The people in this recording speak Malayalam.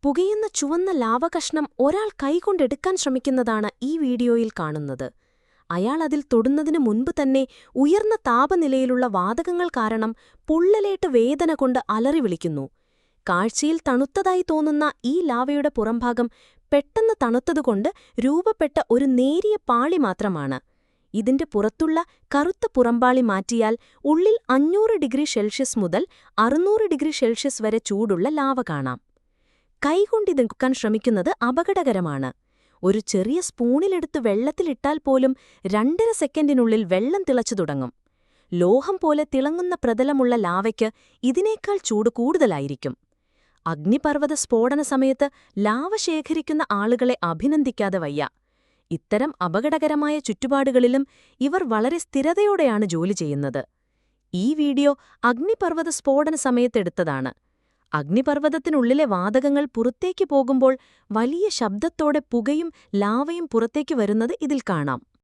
പുകയുന്ന ചുവന്ന ലാവകഷ്ണം ഒരാൾ കൈകൊണ്ടെടുക്കാൻ ശ്രമിക്കുന്നതാണ് ഈ വീഡിയോയിൽ കാണുന്നത്. അയാൾ അതിൽ തൊടുന്നതിനു മുൻപ് തന്നെ ഉയർന്ന താപനിലയിലുള്ള വാതകങ്ങൾ കാരണം പൊള്ളലേറ്റ് വേദന കൊണ്ട് അലറി വിളിക്കുന്നു. കാഴ്ചയിൽ തണുത്തതായി തോന്നുന്ന ഈ ലാവയുടെ പുറംഭാഗം പെട്ടെന്ന് തണുത്തതുകൊണ്ട് രൂപപ്പെട്ട ഒരു നേരിയ പാളി മാത്രമാണ്. ഇതിന്റെ പുറത്തുള്ള കറുത്ത പുറംപാളി മാറ്റിയാൽ ഉള്ളിൽ 500°C മുതൽ 600°C വരെ ചൂടുള്ള ലാവ കാണാം. കൈകൊണ്ടിതെടുക്കാൻ ശ്രമിക്കുന്നത് അപകടകരമാണ്. ഒരു ചെറിയ സ്പൂണിലെടുത്ത് വെള്ളത്തിലിട്ടാൽ പോലും 2.5 സെക്കൻഡിനുള്ളിൽ വെള്ളം തിളച്ചു തുടങ്ങും. ലോഹം പോലെ തിളങ്ങുന്ന പ്രതലമുള്ള ലാവയ്ക്ക് ഇതിനേക്കാൾ ചൂട് കൂടുതലായിരിക്കും. അഗ്നിപർവ്വത സ്ഫോടന സമയത്ത് ലാവ ശേഖരിക്കുന്ന ആളുകളെ അഭിനന്ദിക്കാതെ വയ്യ. ഇത്തരം അപകടകരമായ ചുറ്റുപാടുകളിലും ഇവർ വളരെ സ്ഥിരതയോടെയാണ് ജോലി ചെയ്യുന്നത്. ഈ വീഡിയോ അഗ്നിപർവ്വത സ്ഫോടന സമയത്തെടുത്തതാണ്. അഗ്നിപർവ്വതത്തിനുള്ളിലെ വാതകങ്ങൾ പുറത്തേക്ക് പോകുമ്പോൾ വലിയ ശബ്ദത്തോടെ പുകയും ലാവയും പുറത്തേക്ക് വരുന്നത് ഇതിൽ കാണാം.